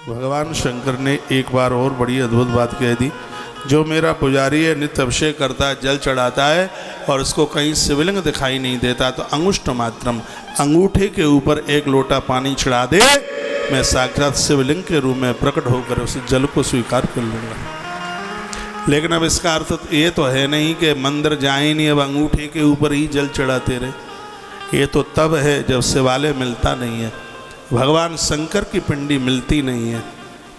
भगवान शंकर ने एक बार और बड़ी अद्भुत बात कह दी। जो मेरा पुजारी है, नित्य अभिषेक करता है, जल चढ़ाता है और उसको कहीं शिवलिंग दिखाई नहीं देता, तो अंगुष्ठ मात्रम, अंगूठे के ऊपर एक लोटा पानी चढ़ा दे, मैं साक्षात शिवलिंग के रूप में प्रकट होकर उस जल को स्वीकार कर लूँगा। लेकिन अब इसका अर्थ ये तो है नहीं कि मंदिर जाए नहीं, अब अंगूठे के ऊपर ही जल चढ़ाते रहे। ये तो तब है जब शिवालय मिलता नहीं है, भगवान शंकर की पिंडी मिलती नहीं है,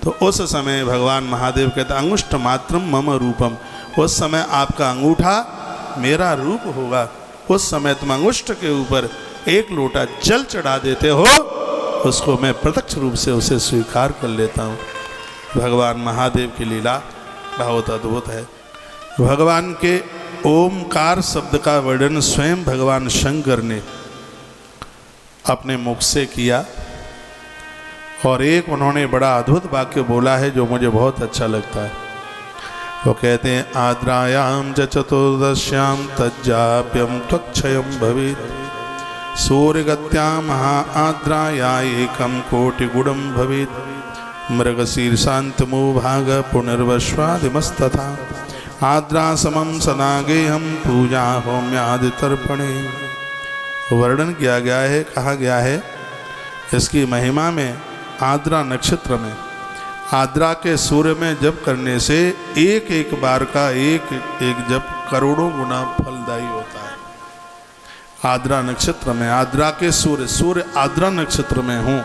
तो उस समय भगवान महादेव कहते अंगुष्ठ मात्रम मम रूपम, उस समय आपका अंगूठा मेरा रूप होगा। उस समय तुम अंगुष्ठ के ऊपर एक लोटा जल चढ़ा देते हो, उसको मैं प्रत्यक्ष रूप से उसे स्वीकार कर लेता हूँ। भगवान महादेव की लीला बहुत अद्भुत है। भगवान के ओमकार शब्द का वर्णन स्वयं भगवान शंकर ने अपने मुख से किया, और एक उन्होंने बड़ा अद्भुत वाक्य बोला है जो मुझे बहुत अच्छा लगता है। वो कहते हैं आद्रायाम च चतुर्दश्याम तज्जाप्यम त्वक्षयम भवेत्, सूर्यगत्या महा आद्राया एकम कोटि गुणम भवेत्, मृगशीर्षान्तमो भाग पुनर्वश्वादिमस्तथा, आद्रा समम सनागेहम पूजा होम्यादि तर्पणे। वर्णन किया गया है, कहा गया है इसकी महिमा में, आद्रा नक्षत्र में, आद्रा के सूर्य में जप करने से एक एक बार का एक एक जप करोड़ों गुना फलदायी होता है। आद्रा नक्षत्र में, आद्रा के सूर्य आद्रा नक्षत्र में हूँ,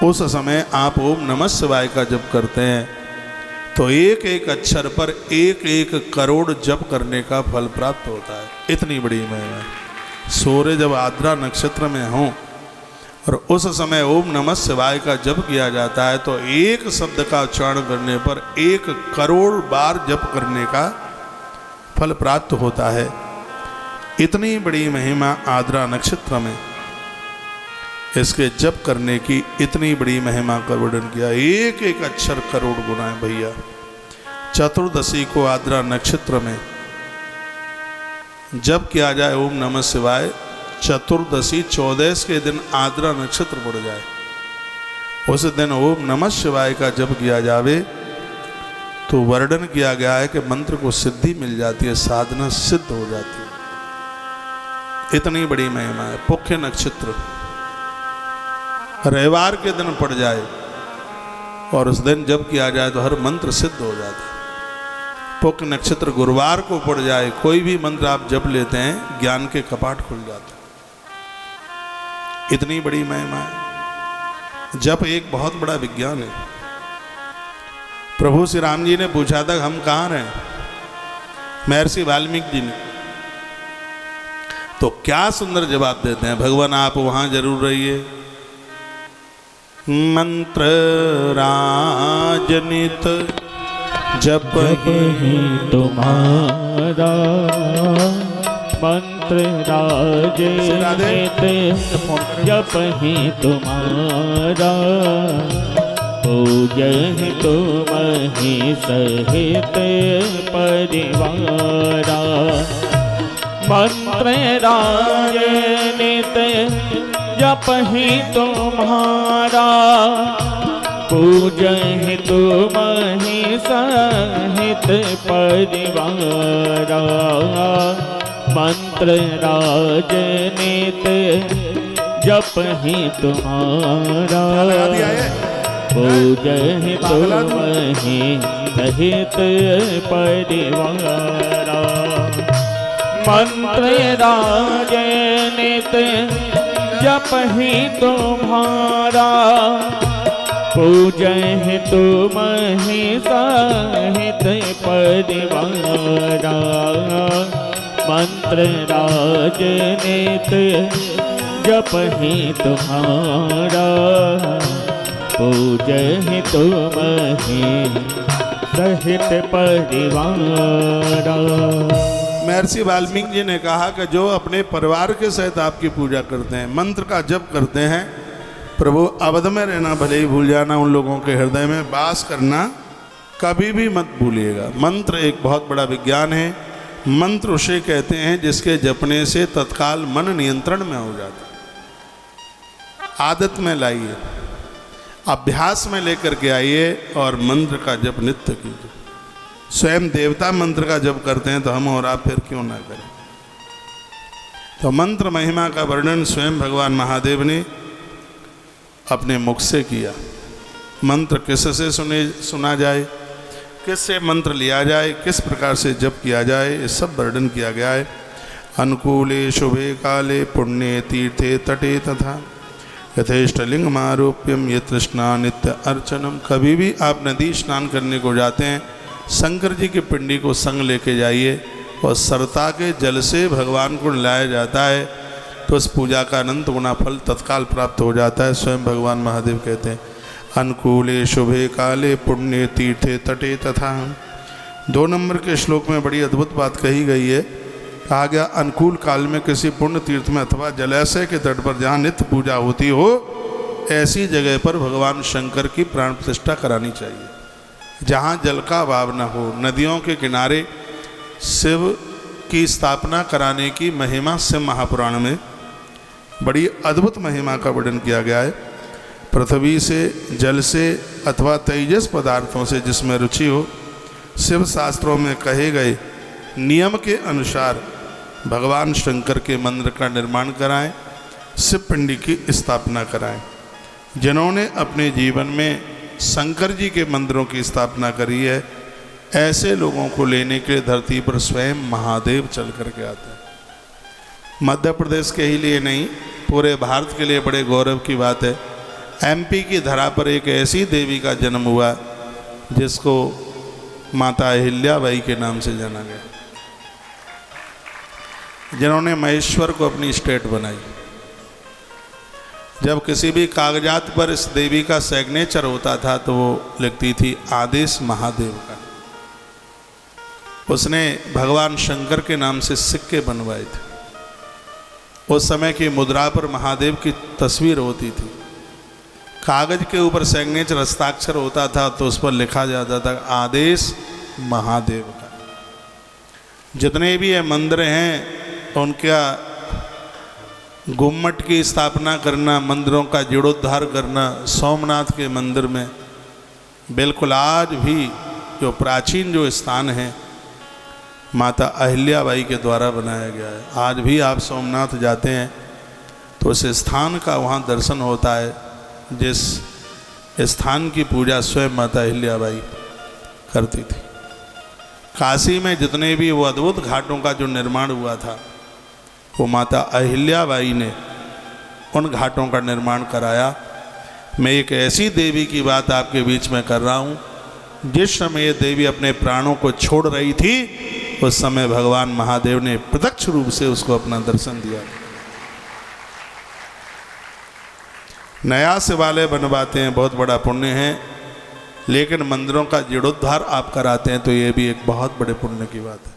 उस समय आप ओम नमः शिवाय का जप करते हैं तो एक एक अक्षर पर एक एक करोड़ जप करने का फल प्राप्त होता है। इतनी बड़ी महिमा है। सूर्य जब आद्रा नक्षत्र में हों और उस समय ओम नमः शिवाय का जप किया जाता है तो एक शब्द का उच्चारण करने पर 1 करोड़ बार जप करने का फल प्राप्त होता है। इतनी बड़ी महिमा आद्रा नक्षत्र में, इसके जप करने की इतनी बड़ी महिमा का वर्णन किया। एक एक अक्षर करोड़ गुना है भैया। चतुर्दशी को आद्रा नक्षत्र में जप किया जाए ओम नमः शिवाय, चतुर्दशी 14 के दिन आद्रा नक्षत्र पड़ जाए, उस दिन ओम नमः शिवाय का जप किया जावे तो वर्णन किया गया है कि मंत्र को सिद्धि मिल जाती है, साधना सिद्ध हो जाती है। इतनी बड़ी महिमा है। पुख्य नक्षत्र रविवार के दिन पड़ जाए और उस दिन जब किया जाए तो हर मंत्र सिद्ध हो जाता है। पुख्य नक्षत्र गुरुवार को पड़ जाए, कोई भी मंत्र आप जप लेते हैं ज्ञान के कपाट खुल जाते हैं। इतनी बड़ी महिमा है। जप एक बहुत बड़ा विज्ञान है। प्रभु श्री राम जी ने पूछा था हम कहाँ रहे, महर्षि वाल्मीकि जी ने, तो क्या सुंदर जवाब देते हैं, भगवान आप वहां जरूर रहिए। मंत्र राजनित जप ही तुम्हारा, मंत्र राजनित जप ही तुम्हारा, पूजन तुम ही सहित परिवारा। मंत्र राजनित जप ही तुम्हारा, पूजन तुम ही सहित परिवारा। मंत्र राजनित जप ही तुम्हारा, पूजन तुम ही सहित परिवारा। मंत्र राजनित जप ही तुम्हारा, पूजन तुम ही सहित परिवारा। मंत्र राजनित जप ही तुम्हारा, पूजन तुम ही सहित परिवारा। महर्षि वाल्मीकि जी ने कहा कि जो अपने परिवार के सहित आपकी पूजा करते हैं, मंत्र का जप करते हैं, प्रभु अवध में रहना भले ही भूल जाना, उन लोगों के हृदय में वास करना कभी भी मत भूलिएगा। मंत्र एक बहुत बड़ा विज्ञान है। मंत्र उसे कहते हैं जिसके जपने से तत्काल मन नियंत्रण में हो जाता है। आदत में लाइए। अभ्यास में लेकर के आइए और मंत्र का जप नित्य कीजिए। स्वयं देवता मंत्र का जप करते हैं तो हम और आप फिर क्यों ना करें। तो मंत्र महिमा का वर्णन स्वयं भगवान महादेव ने अपने मुख से किया। मंत्र किससे सुना जाए, किससे मंत्र लिया जाए, किस प्रकार से जप किया जाए, ये सब वर्णन किया गया है। अनुकूले शुभे काले पुण्ये तीर्थे तटे तथा यथेष्टलिंग मारोप्यम ये तृष्णा नित्य अर्चनम। कभी भी आप नदी स्नान करने को जाते हैं, शंकर जी की पिंडी को संग लेके जाइए और सरता के जल से भगवान को लाया जाता है तो उस पूजा का अनंत गुना फल तत्काल प्राप्त हो जाता है। स्वयं भगवान महादेव कहते हैं अनुकूले शुभे काले पुण्य तीर्थे तटे तथा। 2 नंबर के श्लोक में बड़ी अद्भुत बात कही गई है। कहा गया अनुकूल काल में किसी पुण्य तीर्थ में अथवा जलाशय के तट पर जहाँ नित्य पूजा होती हो, ऐसी जगह पर भगवान शंकर की प्राण प्रतिष्ठा करानी चाहिए जहाँ जल का अभाव न हो। नदियों के किनारे शिव की स्थापना कराने की महिमा शिव महापुराण में बड़ी अद्भुत महिमा का वर्णन किया गया है। पृथ्वी से, जल से अथवा तेजस पदार्थों से जिसमें रुचि हो, शिव शास्त्रों में कहे गए नियम के अनुसार भगवान शंकर के मंदिर का निर्माण कराएं, शिव पिंडी की स्थापना कराएं। जिन्होंने अपने जीवन में शंकर जी के मंदिरों की स्थापना करी है, ऐसे लोगों को लेने के लिए धरती पर स्वयं महादेव चल कर के आते हैं। मध्य प्रदेश के ही लिए नहीं, पूरे भारत के लिए बड़े गौरव की बात है। एमपी की धरा पर एक ऐसी देवी का जन्म हुआ जिसको माता अहिल्याबाई के नाम से जाना गया, जिन्होंने महेश्वर को अपनी स्टेट बनाई। जब किसी भी कागजात पर इस देवी का सिग्नेचर होता था तो वो लिखती थी आदेश महादेव का। उसने भगवान शंकर के नाम से सिक्के बनवाए थे। उस समय की मुद्रा पर महादेव की तस्वीर होती थी। कागज के ऊपर सिग्नेचर हस्ताक्षर होता था तो उस पर लिखा जाता था आदेश महादेव का। जितने भी ये मंदिर हैं उनका गुम्मट की स्थापना करना, मंदिरों का जीर्णोद्धार करना, सोमनाथ के मंदिर में बिल्कुल आज भी जो प्राचीन जो स्थान है माता अहिल्याबाई के द्वारा बनाया गया है। आज भी आप सोमनाथ जाते हैं तो उस स्थान का वहाँ दर्शन होता है जिस स्थान की पूजा स्वयं माता अहिल्याबाई करती थी। काशी में जितने भी वो अद्भुत घाटों का जो निर्माण हुआ था वो माता अहिल्याबाई ने उन घाटों का निर्माण कराया। मैं एक ऐसी देवी की बात आपके बीच में कर रहा हूँ, जिस समय ये देवी अपने प्राणों को छोड़ रही थी उस समय भगवान महादेव ने प्रत्यक्ष रूप से उसको अपना दर्शन दिया। नया शिवालय बनवाते हैं, बहुत बड़ा पुण्य है, लेकिन मंदिरों का जीर्णोद्धार आप कराते हैं तो ये भी एक बहुत बड़े पुण्य की बात है।